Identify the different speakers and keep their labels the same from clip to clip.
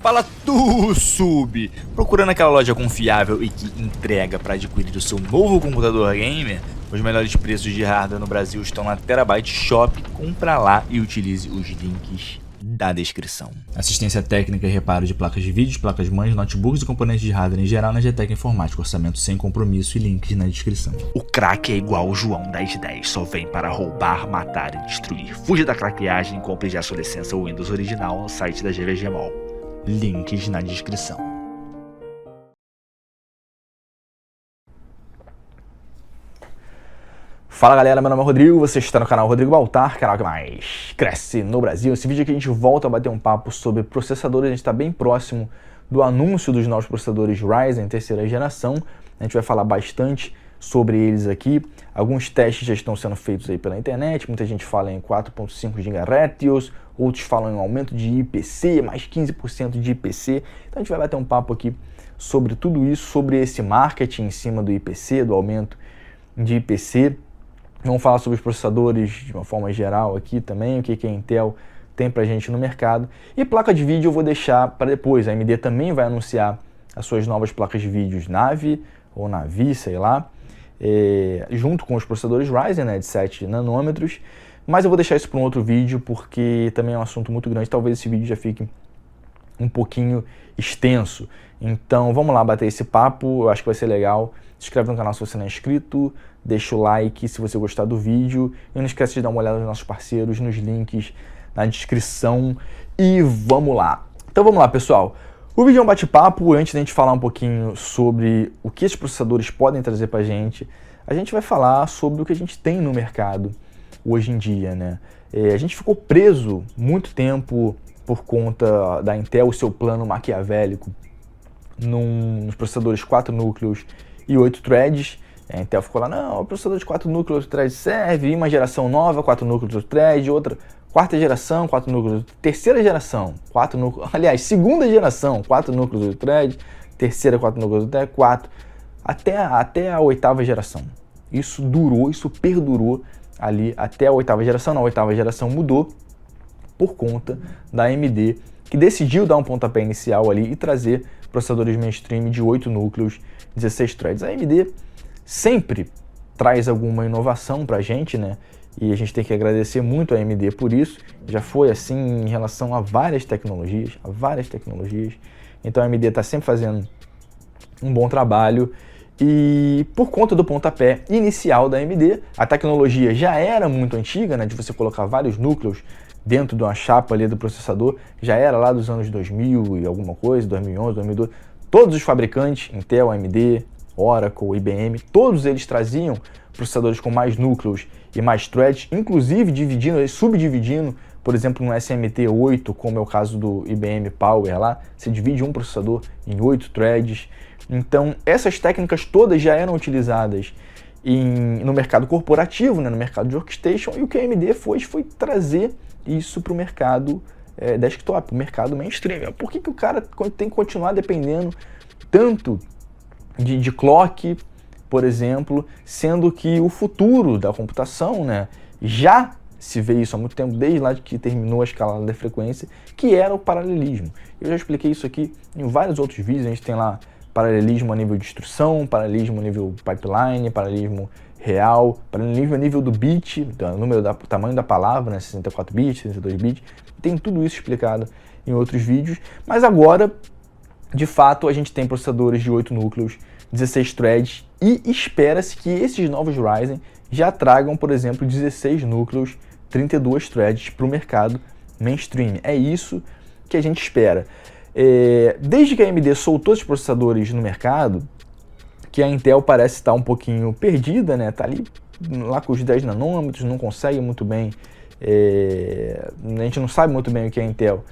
Speaker 1: Fala tu, sub! Procurando aquela loja confiável e que entrega para adquirir o seu novo computador gamer? Os melhores preços de hardware no Brasil estão na Terabyte Shop. Compra lá e utilize os links da descrição. Assistência técnica e reparo de placas de vídeo, placas mães, notebooks e componentes de hardware em geral na GTEC Informática. Orçamento sem compromisso e links na descrição. O craque é igual o João 1010, só vem para roubar, matar e destruir. Fuja da craqueagem e compre já sua licença Windows original no site da GVG Mall. Links na descrição.
Speaker 2: Fala galera, meu nome é Rodrigo, você está no canal Rodrigo Baltar, canal que mais cresce no Brasil. Esse vídeo aqui a gente volta a bater um papo sobre processadores, a gente está bem próximo do anúncio dos novos processadores Ryzen terceira geração. A gente vai falar bastante sobre eles aqui. Alguns testes já estão sendo feitos aí pela internet, muita gente fala em 4.5 GHz, outros falam em um aumento de IPC, mais 15% de IPC. Então a gente vai bater um papo aqui sobre tudo isso, sobre esse marketing em cima do IPC, do aumento de IPC. Vamos falar sobre os processadores de uma forma geral aqui também, o que a Intel tem pra gente no mercado. E placa de vídeo eu vou deixar para depois. A AMD também vai anunciar as suas novas placas de vídeos Navi, ou Navi, sei lá, junto com os processadores Ryzen, né, de 7 nanômetros. Mas eu vou deixar isso para um outro vídeo, porque também é um assunto muito grande. Talvez esse vídeo já fique um pouquinho extenso. Então vamos lá bater esse papo, eu acho que vai ser legal. Se inscreve no canal se você não é inscrito, deixa o like se você gostar do vídeo. E não esquece de dar uma olhada nos nossos parceiros, nos links na descrição. E vamos lá. Então vamos lá, pessoal. O vídeo é um bate-papo. Antes da gente falar um pouquinho sobre o que esses processadores podem trazer pra gente, a gente vai falar sobre o que a gente tem no mercado hoje em dia, né? A gente ficou preso muito tempo por conta da Intel, o seu plano maquiavélico, nos processadores 4 núcleos e 8 threads. A Intel ficou lá, não, o processador de 4 núcleos 8 threads serve, uma geração nova, 4 núcleos 8 threads, outra quarta geração, 4 núcleos, terceira geração, 4 núcleos, aliás, segunda geração, 4 núcleos 8 threads, terceira 4 núcleos 8 threads, 4, até a oitava geração. Isso perdurou ali até a oitava geração. Na oitava geração mudou por conta da AMD, que decidiu dar um pontapé inicial ali e trazer processadores mainstream de 8 núcleos, 16 threads. A AMD sempre traz alguma inovação pra gente, né? E a gente tem que agradecer muito a AMD por isso. Já foi assim em relação a várias tecnologias, Então a AMD está sempre fazendo um bom trabalho. E por conta do pontapé inicial da AMD, a tecnologia já era muito antiga, né, de você colocar vários núcleos dentro de uma chapa ali do processador, já era lá dos anos 2000 e alguma coisa, 2011, 2012. Todos os fabricantes, Intel, AMD, Oracle, IBM, todos eles traziam processadores com mais núcleos e mais threads, inclusive subdividindo, por exemplo, no SMT8, como é o caso do IBM Power lá, você divide um processador em 8 threads. Então, essas técnicas todas já eram utilizadas no mercado corporativo, né, no mercado de workstation, e o que a AMD foi trazer isso para o mercado desktop, o mercado mainstream. Por que o cara tem que continuar dependendo tanto de clock, por exemplo, sendo que o futuro da computação, né, já se vê isso há muito tempo, desde lá que terminou a escalada da frequência, que era o paralelismo. Eu já expliquei isso aqui em vários outros vídeos. A gente tem lá paralelismo a nível de instrução, paralelismo a nível pipeline, paralelismo real, paralelismo a nível do bit, tamanho da palavra, né, 64 bits, 62 bits. Tem tudo isso explicado em outros vídeos, mas agora, de fato, a gente tem processadores de 8 núcleos, 16 threads, e espera-se que esses novos Ryzen já tragam, por exemplo, 16 núcleos, 32 threads para o mercado mainstream. É isso que a gente espera. Desde que a AMD soltou esses processadores no mercado, que a Intel parece estar um pouquinho perdida, né? Tá ali lá com os 10 nanômetros, não consegue muito bem, a gente não sabe muito bem o que a Intel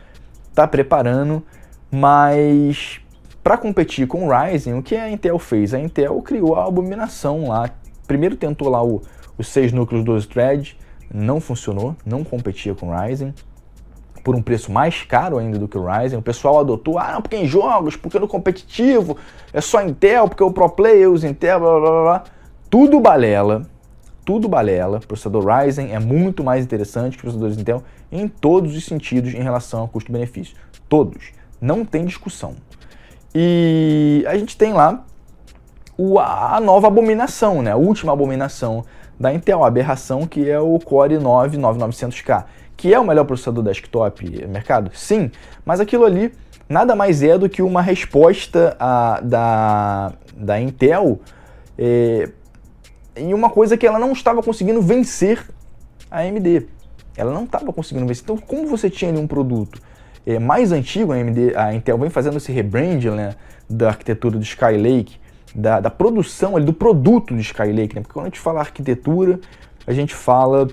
Speaker 2: está preparando, mas para competir com o Ryzen, o que a Intel fez? A Intel criou a abominação lá. Primeiro tentou lá os 6 núcleos 12 threads, não funcionou, não competia com o Ryzen, por um preço mais caro ainda do que o Ryzen. O pessoal adotou, não, porque em jogos, porque no competitivo, é só Intel, porque o Pro Player usa Intel, blá blá blá. Tudo balela. O processador Ryzen é muito mais interessante que os processadores Intel em todos os sentidos em relação ao custo-benefício. Todos. Não tem discussão. E a gente tem lá a nova abominação, né? A última abominação da Intel, a aberração, que é o Core i9 9900K, que é o melhor processador desktop do mercado? Sim, mas aquilo ali nada mais é do que uma resposta da Intel em uma coisa que ela não estava conseguindo vencer a AMD. Ela não estava conseguindo vencer. Então, como você tinha ali um produto mais antigo, a Intel vem fazendo esse rebrand, né, da arquitetura do Skylake, da produção ali, do produto do Skylake, né? Porque quando a gente fala arquitetura, a gente fala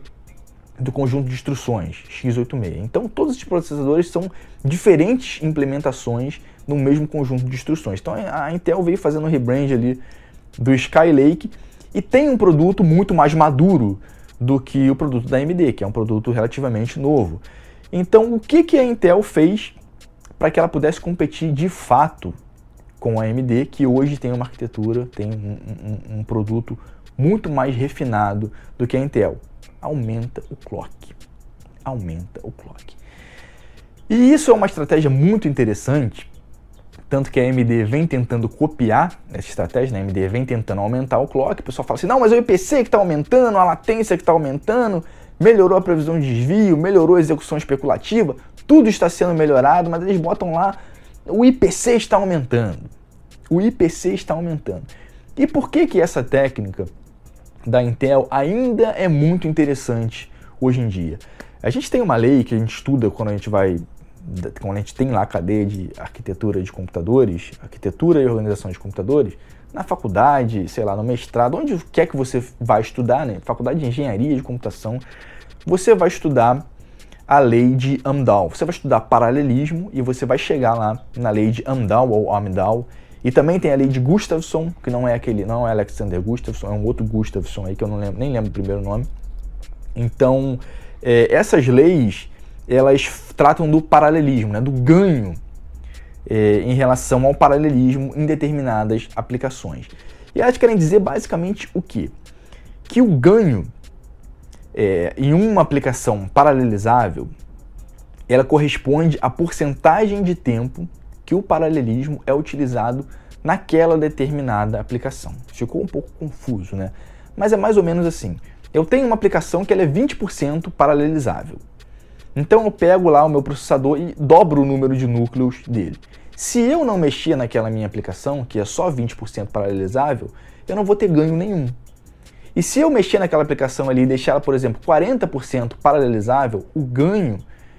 Speaker 2: do conjunto de instruções, x86. Então, todos esses processadores são diferentes implementações no mesmo conjunto de instruções. Então, a Intel veio fazendo um rebrand ali do Skylake e tem um produto muito mais maduro do que o produto da AMD, que é um produto relativamente novo. Então, o que a Intel fez para que ela pudesse competir de fato com a AMD, que hoje tem uma arquitetura, tem um produto muito mais refinado do que a Intel? Aumenta o clock. Aumenta o clock. E isso é uma estratégia muito interessante, tanto que a AMD vem tentando copiar essa estratégia, né? A AMD vem tentando aumentar o clock. O pessoal fala assim, não, mas é o IPC que está aumentando, a latência que está aumentando, melhorou a previsão de desvio, melhorou a execução especulativa, tudo está sendo melhorado, mas eles botam lá, o IPC está aumentando. O IPC está aumentando. E por que essa técnica da Intel ainda é muito interessante hoje em dia? A gente tem uma lei que a gente estuda quando a gente tem lá a cadeia de arquitetura de computadores, arquitetura e organização de computadores, na faculdade, sei lá, no mestrado, onde quer que você vai estudar, né? Faculdade de engenharia de computação, você vai estudar a lei de Amdahl. Você vai estudar paralelismo e você vai chegar lá na lei de Amdahl ou Amdahl. E também tem a lei de Gustafsson, que não é Alexander Gustafsson, é um outro Gustafsson aí que eu não lembro, nem lembro o primeiro nome. Então, essas leis, elas tratam do paralelismo, né, do ganho em relação ao paralelismo em determinadas aplicações. E elas querem dizer basicamente o quê? Que o ganho em uma aplicação paralelizável, ela corresponde à porcentagem de tempo que o paralelismo é utilizado naquela determinada aplicação. Ficou um pouco confuso, né? Mas é mais ou menos assim. Eu tenho uma aplicação que ela é 20% paralelizável. Então eu pego lá o meu processador e dobro o número de núcleos dele. Se eu não mexer naquela minha aplicação, que é só 20% paralelizável, eu não vou ter ganho nenhum. E se eu mexer naquela aplicação ali e deixar ela, por exemplo, 40% paralelizável, o ganho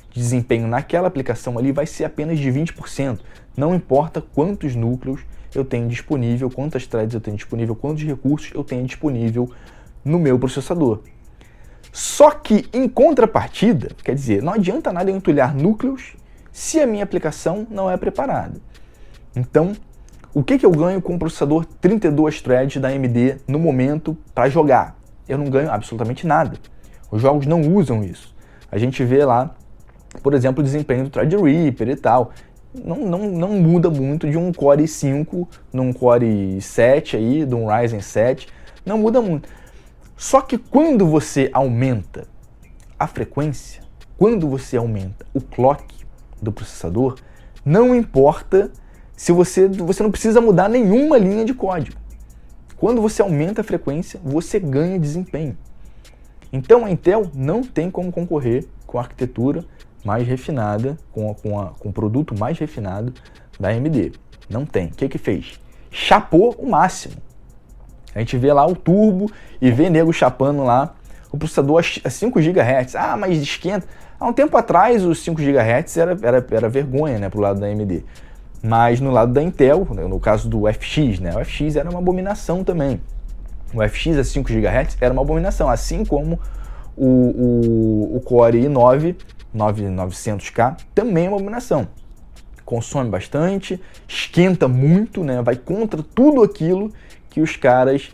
Speaker 2: de desempenho naquela aplicação ali vai ser apenas de 20%. Não importa quantos núcleos eu tenho disponível, quantas threads eu tenho disponível, quantos recursos eu tenho disponível no meu processador. Só que, em contrapartida, quer dizer, não adianta nada eu entulhar núcleos se a minha aplicação não é preparada. Então, o que eu ganho com o processador 32 threads da AMD no momento para jogar? Eu não ganho absolutamente nada. Os jogos não usam isso. A gente vê lá, por exemplo, o desempenho do Threadripper e tal. Não muda muito de um Core i5 num Core i7 aí, de um Ryzen 7. Não muda muito. Só que quando você aumenta a frequência, quando você aumenta o clock do processador, não importa se você não precisa mudar nenhuma linha de código. Quando você aumenta a frequência, você ganha desempenho. Então a Intel não tem como concorrer com a arquitetura mais refinada, com o produto mais refinado da AMD. Não tem. O que fez? Chapou o máximo. A gente vê lá o turbo e vê nego chapando lá o processador a 5 GHz. Ah, mas esquenta. Há um tempo atrás os 5 GHz era vergonha, né, pro lado da AMD. Mas no lado da Intel, no caso do FX, né, o FX era uma abominação também. O FX a 5 GHz era uma abominação, assim como o Core i9 9900K também é uma abominação. Consome bastante, esquenta muito, né, vai contra tudo aquilo que os caras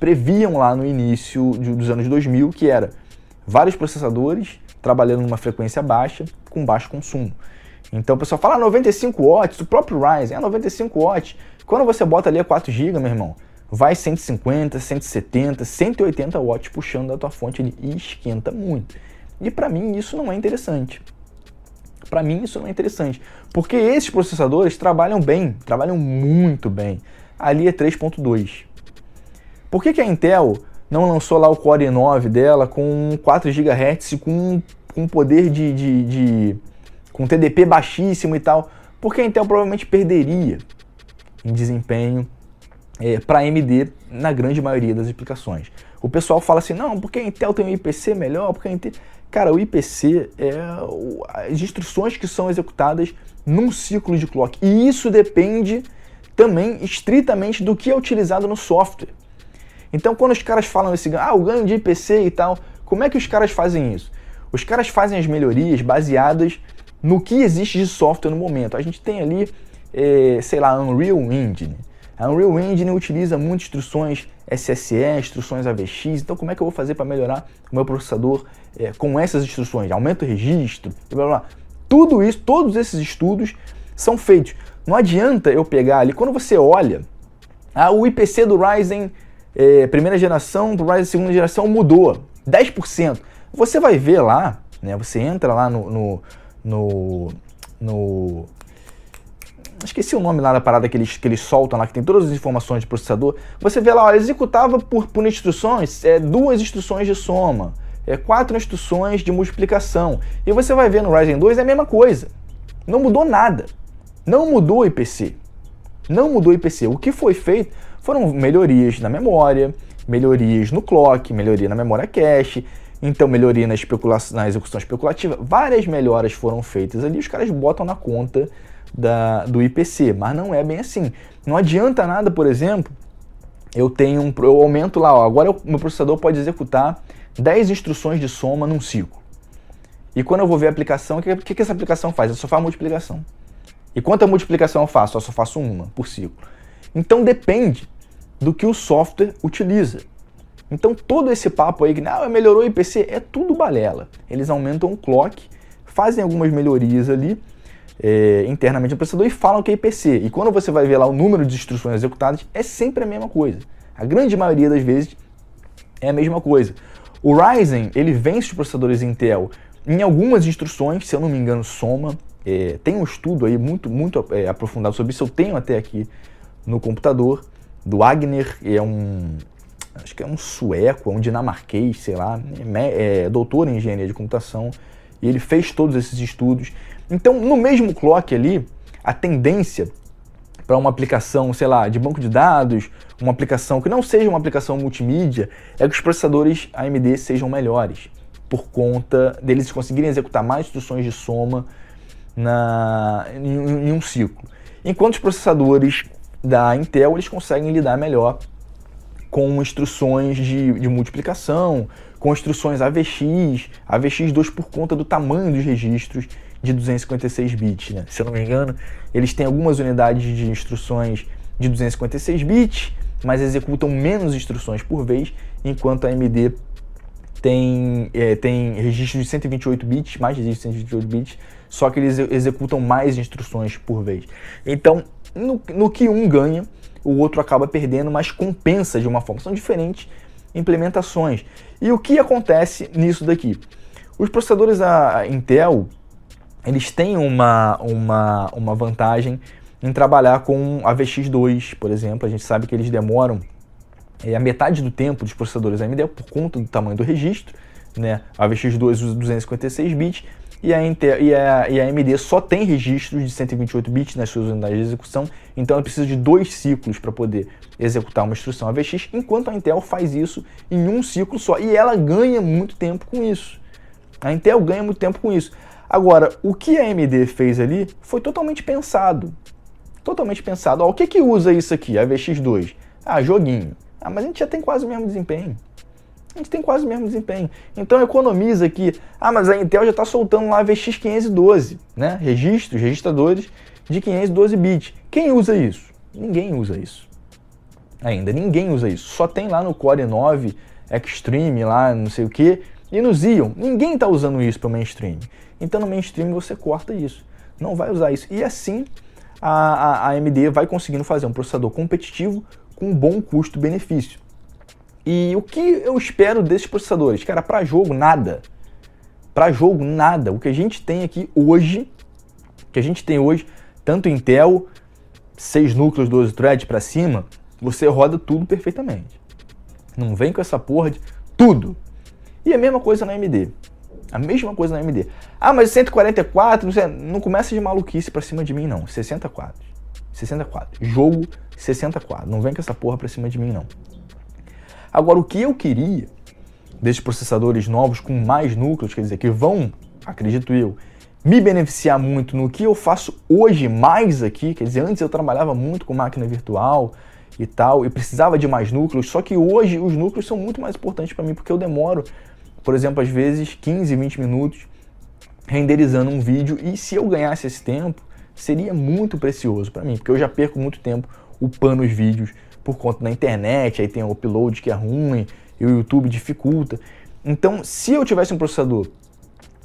Speaker 2: previam lá no início dos anos 2000, que era vários processadores trabalhando numa frequência baixa, com baixo consumo. Então o pessoal fala 95 watts, o próprio Ryzen é 95 watts. Quando você bota ali a 4 GB, meu irmão, vai 150, 170, 180 watts puxando da tua fonte ali e esquenta muito. E para mim isso não é interessante. Para mim isso não é interessante. Porque esses processadores trabalham bem, trabalham muito bem. Ali é 3.2. Por que a Intel não lançou lá o Core i9 dela com 4 GHz e com poder com TDP baixíssimo e tal? Porque a Intel provavelmente perderia em desempenho para AMD na grande maioria das aplicações. O pessoal fala assim, não, porque a Intel tem um IPC melhor, porque a Intel... Cara, o IPC é as instruções que são executadas num ciclo de clock. E isso depende também estritamente do que é utilizado no software. Então, quando os caras falam assim, o ganho de IPC e tal, como é que os caras fazem isso? Os caras fazem as melhorias baseadas no que existe de software no momento. A gente tem ali, sei lá, Unreal Engine. A Unreal Engine utiliza muitas instruções SSE, instruções AVX, então como é que eu vou fazer para melhorar o meu processador com essas instruções? Aumenta o registro, blá, blá, blá. Tudo isso, todos esses estudos são feitos. Não adianta eu pegar ali, quando você olha, o IPC do Ryzen primeira geração para o Ryzen segunda geração mudou, 10%. Você vai ver lá, né, você entra lá no esqueci o nome lá da parada que eles soltam lá, que tem todas as informações de processador. Você vê lá, executava por instruções, 2 instruções de soma, 4 instruções de multiplicação. E você vai ver no Ryzen 2 é a mesma coisa. Não mudou nada. Não mudou o IPC. Não mudou o IPC. O que foi feito foram melhorias na memória, melhorias no clock, melhoria na memória cache, então melhoria na execução especulativa. Várias melhoras foram feitas ali, os caras botam na conta do IPC, mas não é bem assim. Não adianta nada, por exemplo, eu aumento lá, agora o meu processador pode executar 10 instruções de soma num ciclo. E quando eu vou ver a aplicação, o que essa aplicação faz? Eu só faço multiplicação. E quanta multiplicação eu faço? Eu só faço uma por ciclo. Então depende do que o software utiliza. Então todo esse papo aí que melhorou o IPC é tudo balela. Eles aumentam o clock, fazem algumas melhorias ali internamente no processador e falam que é IPC. E quando você vai ver lá o número de instruções executadas, é sempre a mesma coisa. A grande maioria das vezes é a mesma coisa. O Ryzen, ele vence os processadores Intel em algumas instruções, se eu não me engano, soma. Tem um estudo aí muito aprofundado sobre isso, eu tenho até aqui no computador, do Agner, acho que é um sueco, um dinamarquês, sei lá, doutor em engenharia de computação, e ele fez todos esses estudos. Então, no mesmo clock ali, a tendência para uma aplicação, sei lá, de banco de dados, uma aplicação que não seja uma aplicação multimídia, é que os processadores AMD sejam melhores, por conta deles conseguirem executar mais instruções de soma em um ciclo. Enquanto os processadores da Intel, eles conseguem lidar melhor com instruções de multiplicação, com instruções AVX 2 por conta do tamanho dos registros de 256 bits, né? Se eu não me engano, eles têm algumas unidades de instruções de 256 bits, mas executam menos instruções por vez, enquanto a AMD tem registros de 128 bits, mais registros de 128 bits, só que eles executam mais instruções por vez. Então, no que um ganha, o outro acaba perdendo, mas compensa de uma forma. São diferentes implementações. E o que acontece nisso daqui? Os processadores da Intel, eles têm uma vantagem em trabalhar com AVX 2, por exemplo. A gente sabe que eles demoram a metade do tempo dos processadores AMD por conta do tamanho do registro, né? A AVX 2 usa 256 bits e a AMD só tem registros de 128 bits nas suas unidades de execução, então ela precisa de 2 ciclos para poder executar uma instrução AVX, enquanto a Intel faz isso em um ciclo só, e ela ganha muito tempo com isso. A Intel ganha muito tempo com isso. Agora, o que a AMD fez ali foi totalmente pensado. Totalmente pensado. O que usa isso aqui, AVX 2? Joguinho. Mas a gente já tem quase o mesmo desempenho. Então economiza aqui. Mas a Intel já está soltando lá AVX 512, né? Registradores de 512 bits. Quem usa isso? Ninguém usa isso. Ainda ninguém usa isso. Só tem lá no Core i9 Extreme, lá não sei o que, e no Xeon. Ninguém está usando isso para o mainstream. Então no mainstream você corta isso. Não vai usar isso. E assim a AMD vai conseguindo fazer um processador competitivo com um bom custo-benefício. E o que eu espero desses processadores? Cara, para jogo, nada. O que a gente tem aqui hoje que a gente tem hoje, tanto Intel, 6 núcleos, 12 threads para cima, você roda tudo perfeitamente. Não vem com essa porra de tudo. E a mesma coisa na AMD. A mesma coisa na AMD. Ah, mas 144, não começa de maluquice pra cima de mim, não. 64. 64. Jogo 64. Não vem com essa porra pra cima de mim, não. Agora, o que eu queria desses processadores novos com mais núcleos, quer dizer, que vão, acredito eu, me beneficiar muito no que eu faço hoje mais aqui, quer dizer, antes eu trabalhava muito com máquina virtual e tal, e precisava de mais núcleos, só que hoje os núcleos são muito mais importantes para mim, porque eu demoro, por exemplo, às vezes 15, 20 minutos renderizando um vídeo, e se eu ganhasse esse tempo, seria muito precioso para mim, porque eu já perco muito tempo upando os vídeos por conta da internet, aí tem o upload que é ruim, e o YouTube dificulta. Então, se eu tivesse um processador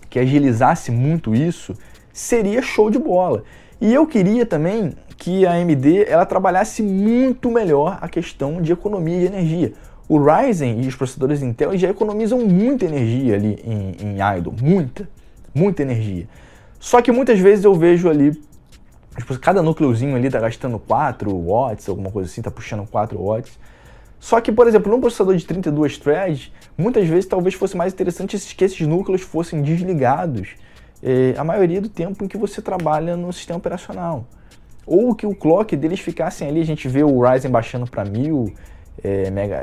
Speaker 2: que agilizasse muito isso, seria show de bola. E eu queria também que a AMD ela trabalhasse muito melhor a questão de economia de energia. O Ryzen e os processadores Intel já economizam muita energia ali em idle, muita energia. Só que muitas vezes eu vejo ali, tipo, cada núcleozinho ali tá gastando 4 watts, alguma coisa assim, tá puxando 4 watts. Só que, por exemplo, num processador de 32 threads, muitas vezes talvez fosse mais interessante que esses núcleos fossem desligados a maioria do tempo em que você trabalha no sistema operacional. Ou que o clock deles ficassem ali, a gente vê o Ryzen baixando para 1000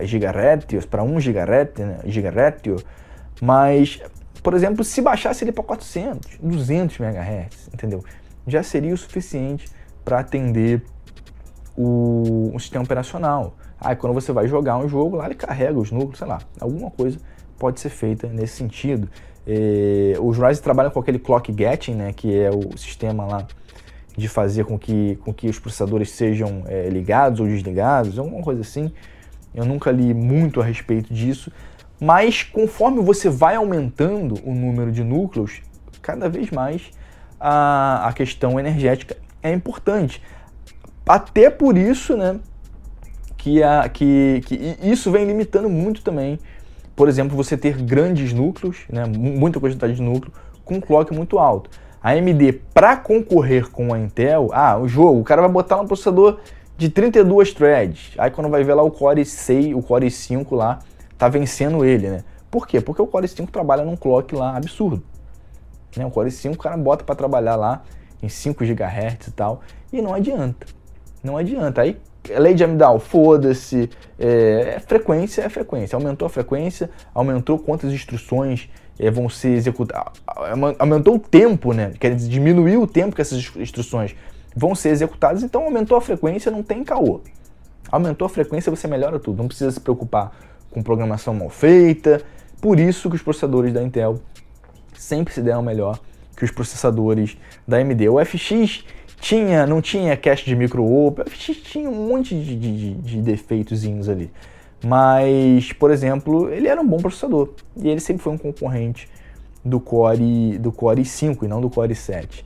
Speaker 2: gigahertz, para 1 gigahertz, né, mas, por exemplo, se baixasse ele para 400, 200 MHz, entendeu? Já seria o suficiente para atender o sistema operacional. Aí quando você vai jogar um jogo, lá ele carrega os núcleos, sei lá, alguma coisa pode ser feita nesse sentido. Os Ryzen trabalham com aquele clock gating, né, que é o sistema lá de fazer com que os processadores sejam ligados ou desligados, alguma coisa assim. Eu nunca li muito a respeito disso, mas conforme você vai aumentando o número de núcleos, cada vez mais a questão energética é importante. Até por isso, né, que isso vem limitando muito também, por exemplo, você ter grandes núcleos, né, muita quantidade de núcleo, com clock muito alto. A AMD, para concorrer com a Intel, o cara vai botar um processador de 32 threads, aí quando vai ver lá o Core 6, o Core 5 lá, tá vencendo ele, né? Por quê? Porque o Core 5 trabalha num clock lá absurdo. Né? O Core 5 o cara bota para trabalhar lá em 5 GHz e tal, e não adianta. Não adianta. Aí, lei de Amdahl, foda-se, frequência é frequência. Aumentou a frequência, aumentou quantas instruções vão ser executadas, aumentou o tempo, né? Quer dizer, diminuiu o tempo que essas instruções vão ser executadas, então aumentou a frequência, não tem caô. Aumentou a frequência, você melhora tudo, não precisa se preocupar com programação mal feita, por isso que os processadores da Intel sempre se deram melhor que os processadores da AMD. O FX não tinha cache de micro-op, o FX tinha um monte de defeitozinhos ali. Mas, por exemplo, ele era um bom processador e ele sempre foi um concorrente do Core 5 e não do Core 7.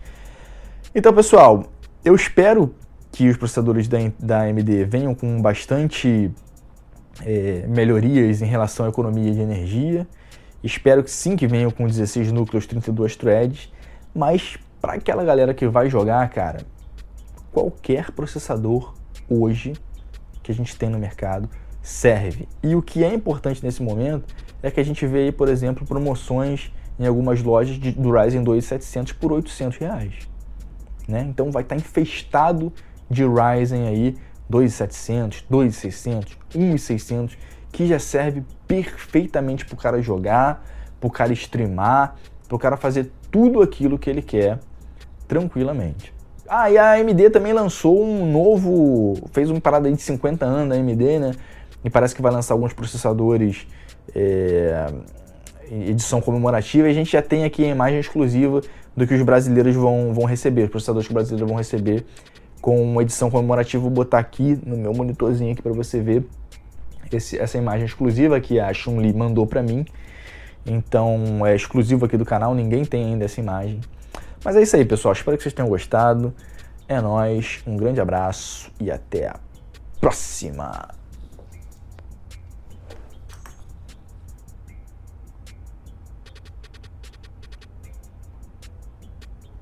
Speaker 2: Então, pessoal, eu espero que os processadores da AMD venham com bastante melhorias em relação à economia de energia. Espero que sim, que venham com 16 núcleos, 32 threads, mas para aquela galera que vai jogar, cara, qualquer processador hoje que a gente tem no mercado serve. E o que é importante nesse momento é que a gente vê aí, por exemplo, promoções em algumas lojas do Ryzen 2 700 por R$800. Né? Então vai estar infestado de Ryzen aí, 2700, 2600, 1600, que já serve perfeitamente para o cara jogar, para o cara streamar, para o cara fazer tudo aquilo que ele quer tranquilamente. E a AMD também lançou fez uma parada aí de 50 anos da AMD, né? E parece que vai lançar alguns processadores em edição comemorativa, e a gente já tem aqui a imagem exclusiva do que os brasileiros vão receber, os processadores que os brasileiros vão receber com uma edição comemorativa. Vou botar aqui no meu monitorzinho aqui para você ver essa imagem exclusiva que a Chun-Li mandou para mim. Então é exclusivo aqui do canal, ninguém tem ainda essa imagem. Mas é isso aí, pessoal, espero que vocês tenham gostado. É nóis, um grande abraço e até a próxima!